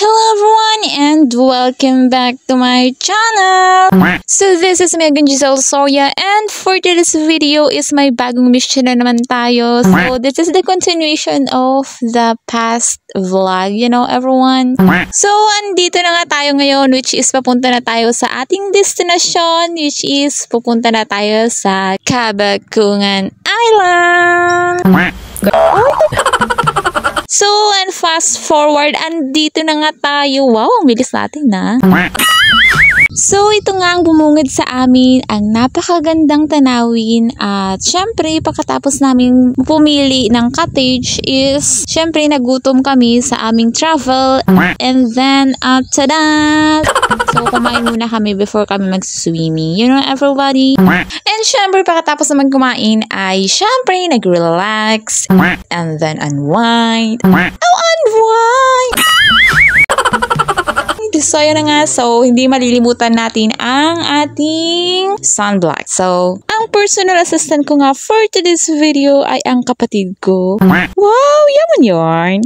Hello everyone and welcome back to my channel! So this is Megan Giselle Soria and for today's video is may bagong mission na naman tayo. So this is the continuation of the past vlog, you know everyone. So andito na nga tayo ngayon, which is papunta na tayo sa ating destination, which is pupunta na tayo sa Cabacunan Island! So, and fast forward, andito na nga tayo. Wow, ang bilis natin na. So, ito nga ang bumungad sa amin, ang napakagandang tanawin. At syempre, pagkatapos namin pumili ng cottage is, syempre, nagutom kami sa aming travel. And then, tada! So, kumain muna kami before kami mag-swimming. You know, everybody? And syempre, pagkatapos naman kumain ay, syempre, nag-relax. And then, unwind. Oh, unwind! So, yun na nga. So, hindi malilimutan natin ang ating sunblock. So, ang personal assistant ko nga for today's video ay ang kapatid ko. Wow! Yaman yarn!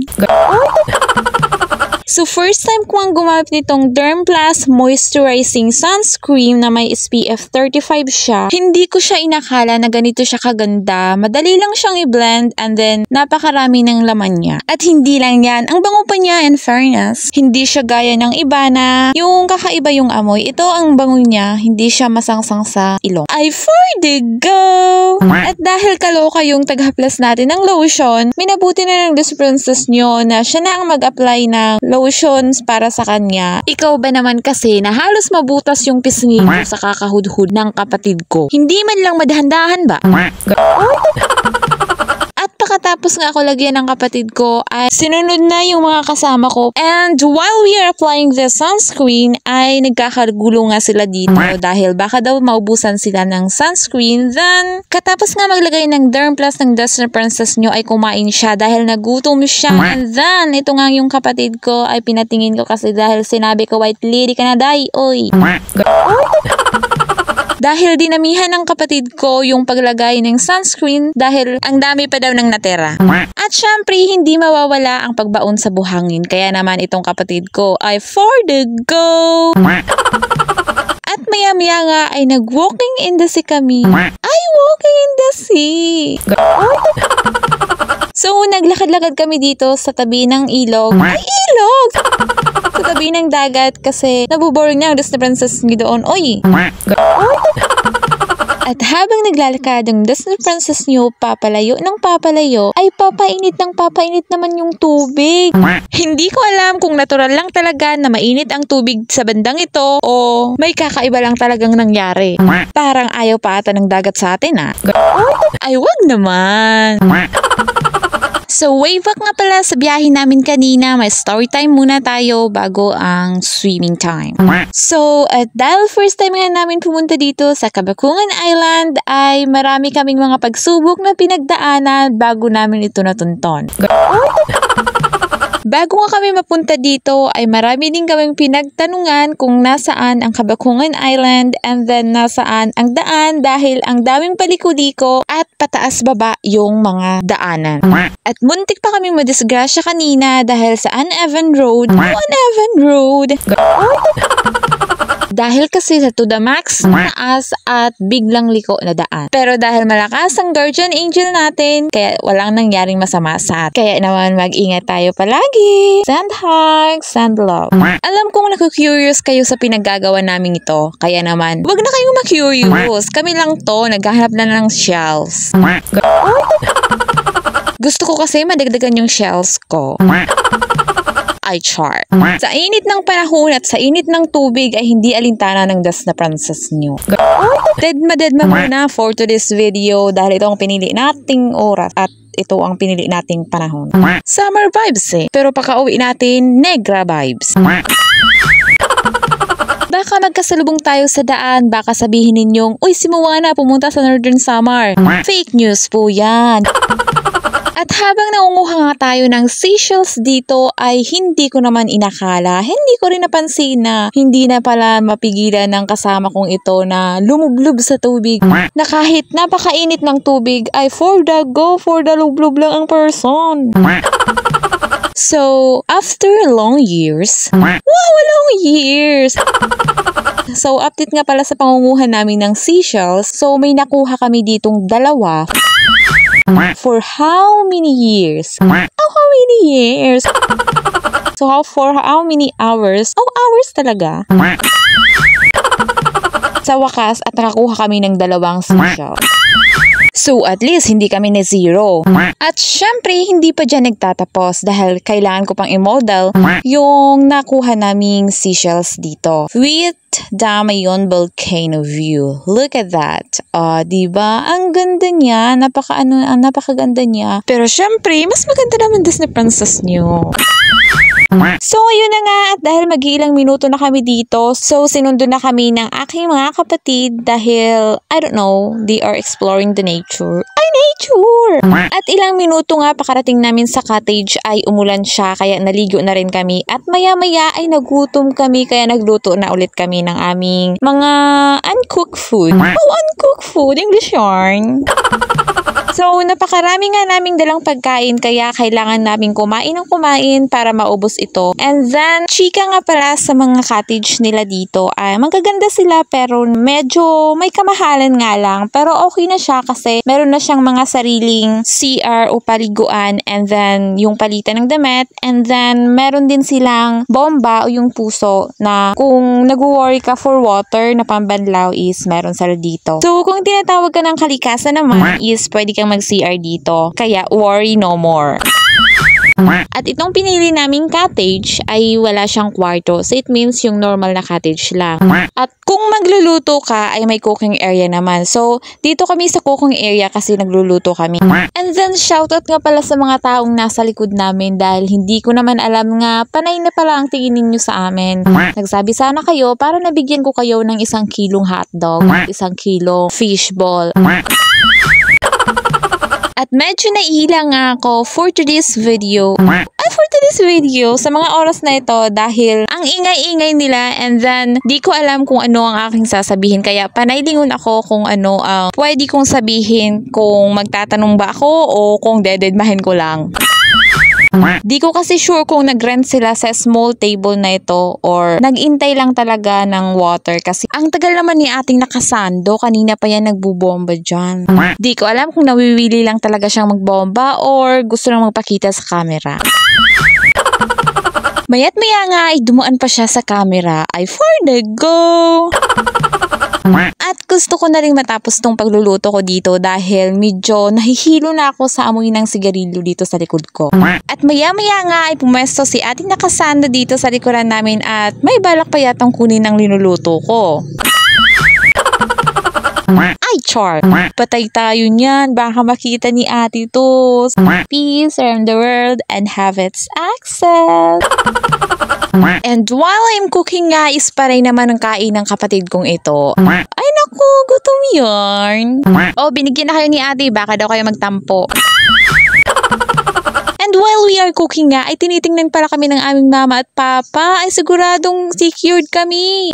So, first time ko ang gumamit nitong Dermplus Moisturizing Sunscreen na may SPF 35 siya. Hindi ko siya inakala na ganito siya kaganda. Madali lang siyang i-blend and then napakarami ng laman niya. At hindi lang yan. Ang bango pa niya in fairness. Hindi siya gaya ng iba na yung kakaiba yung amoy. Ito ang bango niya. Hindi siya masangsang sa ilong. I for the go! At dahil kaloka yung taghaplas natin ng lotion, minabuti na ng This Princess nyo na siya na ang mag-apply ng lotions para sa kanya. Ikaw ba naman kasi na halos mabutas yung pisngi ko sa kakahudhud ng kapatid ko? Hindi man lang madahan-dahan ba? At pagkatapos nga ako lagyan ng kapatid ko ay sinunod na yung mga kasama ko. And while we are applying the sunscreen ay nagkakagulo nga sila dito dahil baka daw maubusan sila ng sunscreen. Then katapos nga maglagay ng Dermplus ng Disney Princess nyo ay kumain siya dahil nagutom siya. And then ito nga yung kapatid ko ay pinatingin ko kasi dahil sinabi ko white lady ka na day. Oy! Dahil dinamihan ng kapatid ko yung paglagay ng sunscreen dahil ang dami pa daw ng natira. At syempre, hindi mawawala ang pagbaon sa buhangin. Kaya naman itong kapatid ko ay for the go! At maya-maya nga ay nag-walking in the sea kami. Ay, walking in the sea! So, naglakad-lakad kami dito sa tabi ng ilog. Ay, ilog! Sa tabi ng dagat kasi nabuboring na ang Disney Princess nyo doon. Oy! At habang naglalakad ang Disney Princess nyo papalayo ng papalayo, ay papainit ng papainit naman yung tubig. Hindi ko alam kung natural lang talaga na mainit ang tubig sa bandang ito o may kakaiba lang talagang nangyari. Parang ayaw pa ata ng dagat sa atin Ay, wag naman. So, way back nga pala sa biyahe namin kanina, may story time muna tayo bago ang swimming time. So, at dahil first time nga namin pumunta dito sa Cabacunan Island, ay marami kaming mga pagsubok na pinagdaanan bago namin ito natunton. Bago nga kami mapunta dito ay marami din kaming pinagtanungan kung nasaan ang Cabacunan Island and then nasaan ang daan dahil ang daming paliko-liko at pataas baba yung mga daanan. At muntik pa kaming madisgrasya kanina dahil sa Uneven Road. Uneven Road! Dahil kasi sa to the max, taas at biglang liko na daan. Pero dahil malakas ang guardian angel natin, kaya walang nangyaring masama sa atin. Kaya naman mag-ingat tayo palagi. Send hugs, send love. Alam kong naku-curious kayo sa pinaggagawa namin ito. Kaya naman, wag na kayong ma-curious. Kami lang to, naghahanap na ng shells. Gusto ko kasi madagdagan yung shells ko. Ay, char. Sa init ng panahon at sa init ng tubig ay hindi alintana ng Disney Princess nyo. Deadma muna for today's video dahil ito ang pinili nating oras at ito ang pinili nating panahon. Summer vibes pero pagka-uwi natin, Negra vibes. Baka magkasalubong tayo sa daan, baka sabihin ninyong, uy, si Moana pumunta sa Northern Summer. Fake news po yan. At habang naunguha nga tayo ng seashells dito ay hindi ko naman inakala, hindi ko rin napansin na hindi na pala mapigilan ng kasama kong ito na lumublob sa tubig. Na kahit napakainit ng tubig ay for the go, for the lublob lang ang person. So, after long years, wow, long years! So, update nga pala sa pangunguhan namin ng seashells. So, may nakuha kami ditong dalawa. For how many years? Oh, how many years? So, for how many hours? Oh, hours talaga. Sa wakas, at nakakuha kami ng dalawang seashells. So, at least, hindi kami na zero. At syempre, hindi pa dyan nagtatapos dahil kailangan ko pang i-model yung nakuha naming seashells dito. With Damayon Volcano View. Look at that. Diba? Ang ganda niya. Napakaganda niya. Pero syempre, mas maganda naman Disney Princess niyo. So, ayun na nga, at dahil mag-iilang minuto na kami dito, so sinundo na kami ng aking mga kapatid dahil, I don't know, they are exploring the nature. Nature! At ilang minuto nga pakarating namin sa cottage ay umulan siya, kaya naligo na rin kami. At maya-maya ay nagutom kami, kaya nagluto na ulit kami ng aming mga uncooked food. Oh, uncooked food! English yarn! So, napakarami nga naming dalang pagkain kaya kailangan namin kumain ng kumain para maubos ito. And then, chika nga pala sa mga cottage nila dito. Magaganda sila pero medyo may kamahalan nga lang. Pero okay na siya kasi meron na siyang mga sariling CR o paliguan and then yung palitan ng damit. And then, meron din silang bomba o yung puso na kung nag-worry ka for water na pambanlaw is meron sila dito. So, kung tinatawag ka ng kalikasan naman is pwede kang mag-CR dito. Kaya, worry no more. At itong pinili naming cottage ay wala siyang kwarto. So, it means yung normal na cottage lang. At kung magluluto ka, ay may cooking area naman. So, dito kami sa cooking area kasi nagluluto kami. And then, shoutout nga pala sa mga taong nasa likod namin dahil hindi ko naman alam nga panay na pala ang tingin ninyo sa amin. Nagsabi sana kayo para nabigyan ko kayo ng 1 kilong hotdog, 1 kilong fishball. At medyo naiilang ako for today's video. Sa mga oras na ito dahil ang ingay-ingay nila and then di ko alam kung ano ang aking sasabihin. Kaya panaylingon ako kung ano ang pwede kong sabihin, kung magtatanong ba ako o kung dededmahin ko lang. Di ko kasi sure kung nag-rent sila sa small table na ito or nag-intay lang talaga ng water kasi ang tagal naman ni ating nakasando, kanina pa yan nagbubomba dyan. Di ko alam kung nawiwili lang talaga siyang magbomba or gusto lang magpakita sa camera. Mayat maya nga ay dumuan pa siya sa camera ay for the go! At gusto ko na rin matapos tong pagluluto ko dito dahil medyo nahihilo na ako sa amoy ng sigarilyo dito sa likod ko. At maya-maya nga ay pumesto si ating nakasando dito sa likuran namin at may balak pa yatang kunin ang linuluto ko. Ay, char! Patay tayo niyan. Baka makita ni ate to. Peace around the world and have its access. And while I'm cooking nga, is paray naman ang kain ng kapatid kong ito. Ay naku, gutom yarn. Oh, binigyan na kayo ni ate, baka daw kayo magtampo. And while we are cooking nga, ay tinitingnan pala kami ng aming mama at papa. Ay siguradong secured kami.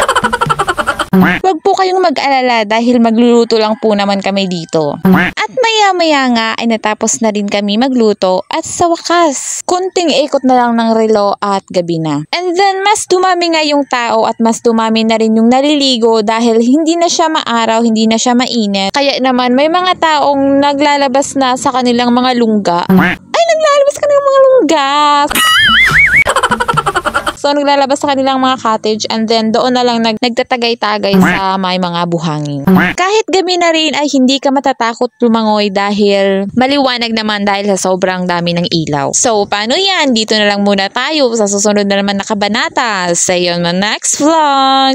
Wag po kayong mag-alala dahil magluluto lang po naman kami dito. At maya-maya nga ay natapos na rin kami magluto at sa wakas, kunting ikot na lang ng relo at gabi na. And then mas dumami nga yung tao at mas dumami na rin yung naliligo dahil hindi na siya maaraw, hindi na siya mainit. Kaya naman may mga taong naglalabas na sa kanilang mga lungga. Ay, naglalabas ka ng mga lungga! So, naglalabas sa kanilang mga cottage and then doon na lang nagtatagay-tagay sa may mga buhangin. Kahit gabi na rin ay hindi ka matatakot lumangoy dahil maliwanag naman dahil sa sobrang dami ng ilaw. So, paano yan? Dito na lang muna tayo sa susunod na naman na kabanata. See you on my next vlog!